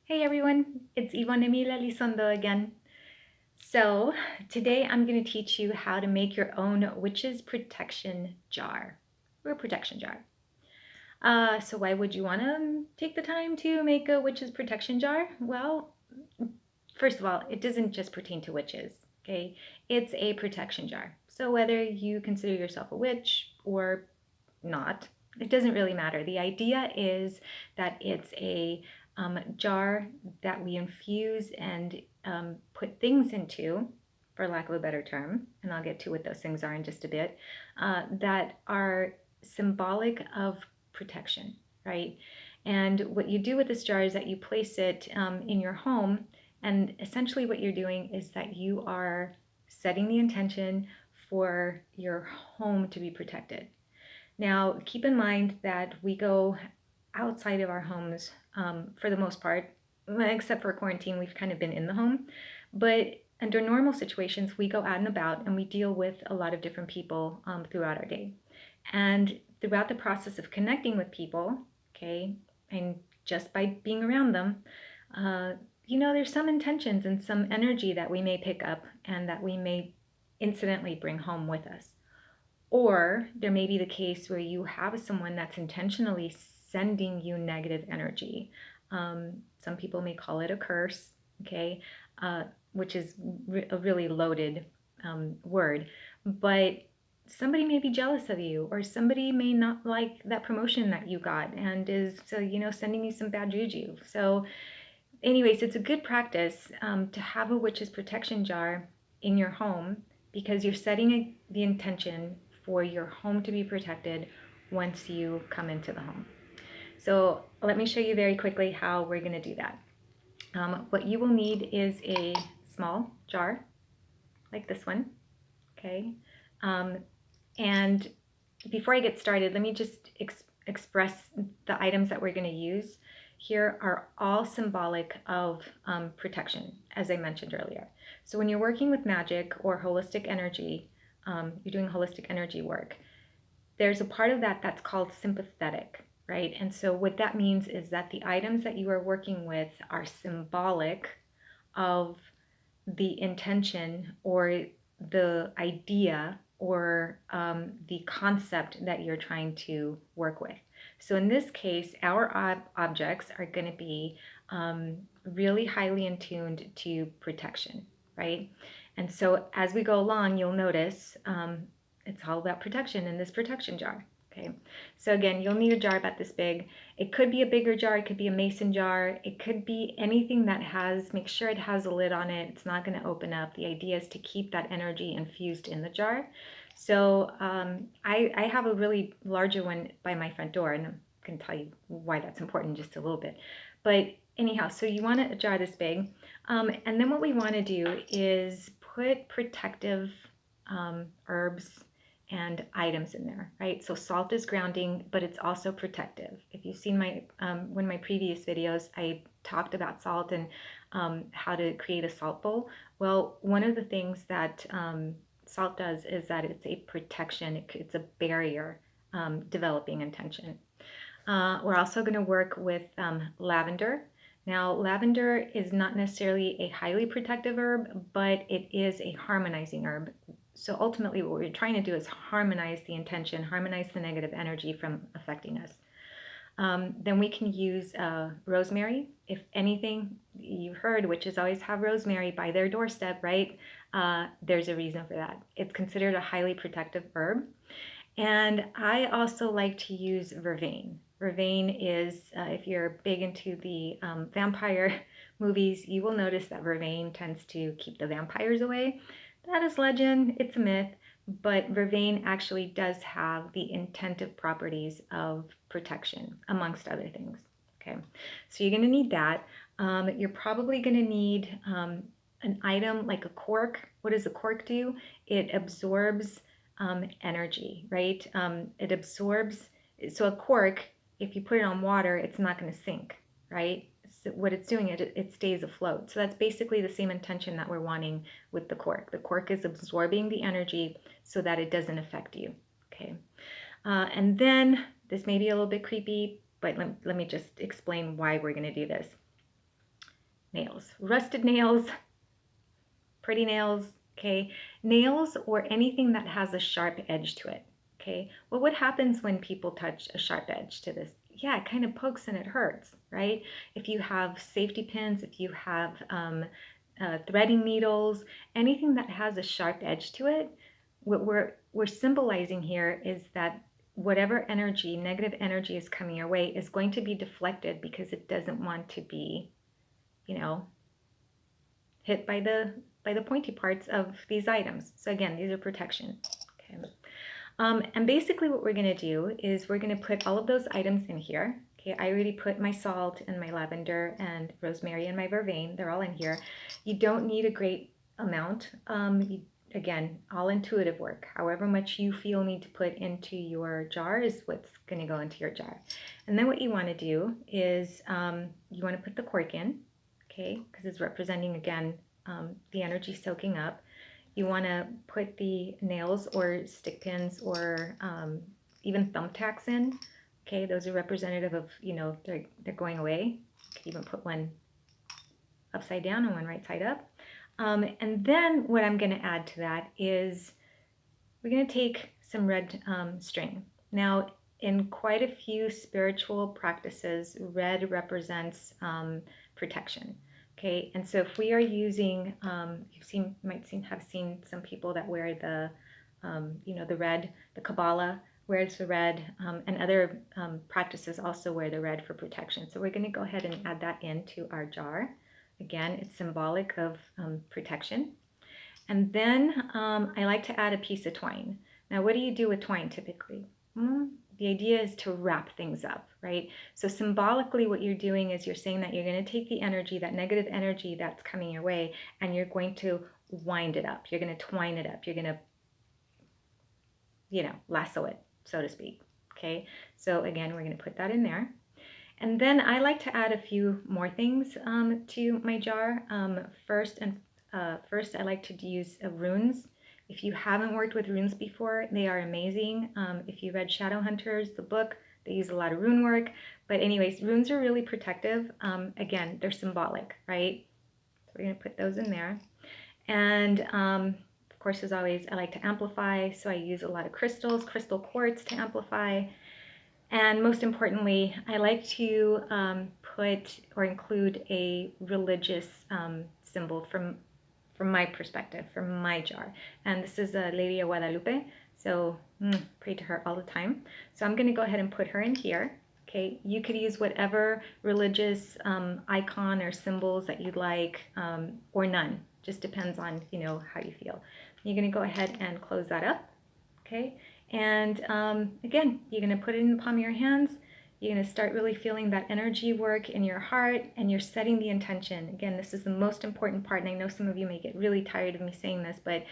Hey everyone, it's Ivonne Emilia Lizondo again. So today I'm going to teach you how to make your own witch's protection jar or protection jar. So why would you want to take the time to make a witch's protection jar? Well, first of all, it doesn't just pertain to witches, okay? It's a protection jar. So whether you consider yourself a witch or not, it doesn't really matter. The idea is that it's a jar that we infuse and put things into, for lack of a better term, and I'll get to what those things are in just a bit, that are symbolic of protection, right? And what you do with this jar is that you place it in your home, and essentially what you're doing is that you are setting the intention for your home to be protected. Now, keep in mind that we go outside of our homes for the most part, except for quarantine, we've kind of been in the home. But under normal situations, we go out and about and we deal with a lot of different people throughout our day. And throughout the process of connecting with people, okay, and just by being around them, uh, there's some intentions and some energy that we may pick up and that we may incidentally bring home with us. Or there may be the case where you have someone that's intentionally sending you negative energy. Some people may call it a curse, okay, which is a really loaded word. But somebody may be jealous of you, or somebody may not like that promotion that you got and is, sending you some bad juju. So, anyways, it's a good practice to have a witch's protection jar in your home because you're setting the intention for your home to be protected once you come into the home. So let me show you very quickly how we're going to do that. What you will need is a small jar like this one, okay? Um, and before I get started, let me just express the items that we're going to use here are all symbolic of protection, as I mentioned earlier. So when you're working with magic or holistic energy, you're doing holistic energy work, there's a part of that that's called sympathetic, right? And so what that means is that the items that you are working with are symbolic of the intention or the idea or the concept that you're trying to work with. So in this case, our objects are going to be really highly attuned to protection, right? And so as we go along, you'll notice it's all about protection in this protection jar. Okay, so again, you'll need a jar about this big. It could be a bigger jar, it could be a mason jar, it could be anything that make sure it has a lid on it. It's not going to open up. The idea is to keep that energy infused in the jar. So I have a really larger one by my front door, and I can tell you why that's important in just a little bit. But anyhow, so you want a jar this big. And then what we want to do is put protective herbs and items in there, right? So salt is grounding, but it's also protective. If you've seen one of my previous videos, I talked about salt and how to create a salt bowl. Well, one of the things that salt does is that it's a protection. It's a barrier developing intention. We're also going to work with lavender. Now, lavender is not necessarily a highly protective herb, but it is a harmonizing herb. So ultimately, what we're trying to do is harmonize the intention, harmonize the negative energy from affecting us. Then we can use rosemary. If anything, you've heard witches always have rosemary by their doorstep, right? There's a reason for that. It's considered a highly protective herb. And I also like to use vervain. Vervain is, if you're big into the vampire movies, you will notice that vervain tends to keep the vampires away. That is legend, it's a myth, but vervain actually does have the intentive properties of protection, amongst other things. Okay, so you're going to need that. You're probably going to need an item like a cork. What does a cork do? It absorbs energy, right? It absorbs, so a cork, if you put it on water, it's not going to sink, right? So what it's doing, it stays afloat. So that's basically the same intention that we're wanting with the cork. The cork is absorbing the energy so that it doesn't affect you, okay? And then, this may be a little bit creepy, but let me just explain why we're going to do this. nails, rusted nails, pretty nails, okay? Nails or anything that has a sharp edge to it, okay? Well, what happens when people touch a sharp edge to this? Yeah, it kind of pokes and it hurts, right? If you have safety pins, if you have threading needles, anything that has a sharp edge to it, what we're symbolizing here is that whatever energy, negative energy is coming your way is going to be deflected because it doesn't want to be, you know, hit by the pointy parts of these items. So again, these are protection. Okay. And basically what we're going to do is we're going to put all of those items in here. Okay, I already put my salt and my lavender and rosemary and my vervain. They're all in here. You don't need a great amount. Again, all intuitive work. However much you feel need to put into your jar is what's going to go into your jar. And then what you want to do is you want to put the cork in, okay, because it's representing, again, the energy soaking up. You want to put the nails or stick pins or even thumbtacks in. Okay, those are representative of, you know, they're going away. You could even put one upside down and one right side up. And then what I'm going to add to that is we're going to take some red string. Now, in quite a few spiritual practices, red represents protection. Okay, and so if we are using, have seen some people that wear the, you know, the red, the Kabbalah wears the red, and other practices also wear the red for protection. So we're going to go ahead and add that into our jar. Again, it's symbolic of protection. And then I like to add a piece of twine. Now, what do you do with twine typically? The idea is to wrap things up, right? So symbolically what you're doing is you're saying that you're going to take the energy, that negative energy that's coming your way, and you're going to wind it up. You're going to twine it up. You're going to, you know, lasso it, so to speak. Okay, so again, we're going to put that in there. And then I like to add a few more things to my jar. First, I like to use runes. If you haven't worked with runes before, they are amazing. If you read Shadowhunters, the book, they use a lot of rune work. But anyways, runes are really protective. Again, they're symbolic, right? So we're going to put those in there. And of course, as always, I like to amplify. So I use a lot of crystals, crystal quartz to amplify. And most importantly, I like to put or include a religious symbol from my perspective, from my jar. And this is Lady of Guadalupe, so pray to her all the time. So I'm going to go ahead and put her in here. Okay, you could use whatever religious icon or symbols that you'd like, or none. Just depends on, you know, how you feel. You're going to go ahead and close that up. Okay, and again, you're going to put it in the palm of your hands. You're going to start really feeling that energy work in your heart, and you're setting the intention. Again, this is the most important part, and I know some of you may get really tired of me saying this, but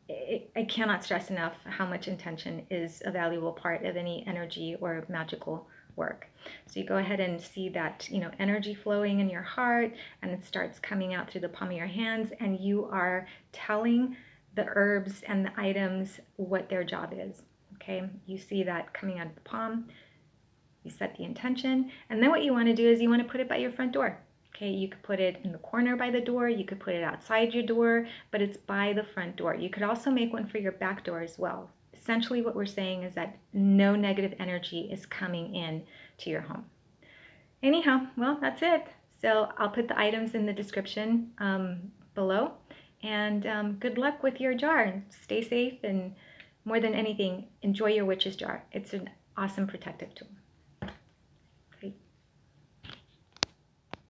I cannot stress enough how much intention is a valuable part of any energy or magical work. So you go ahead and see that, you know, energy flowing in your heart, and it starts coming out through the palm of your hands, and you are telling the herbs and the items what their job is. Okay, you see that coming out of the palm. You set the intention, and then what you want to do is you want to put it by your front door. Okay, you could put it in the corner by the door, you could put it outside your door, but it's by the front door. You could also make one for your back door as well. Essentially what we're saying is that no negative energy is coming in to your home. Anyhow, well, that's it. So I'll put the items in the description below, and good luck with your jar. Stay safe, and more than anything, enjoy your witch's jar. It's an awesome protective tool.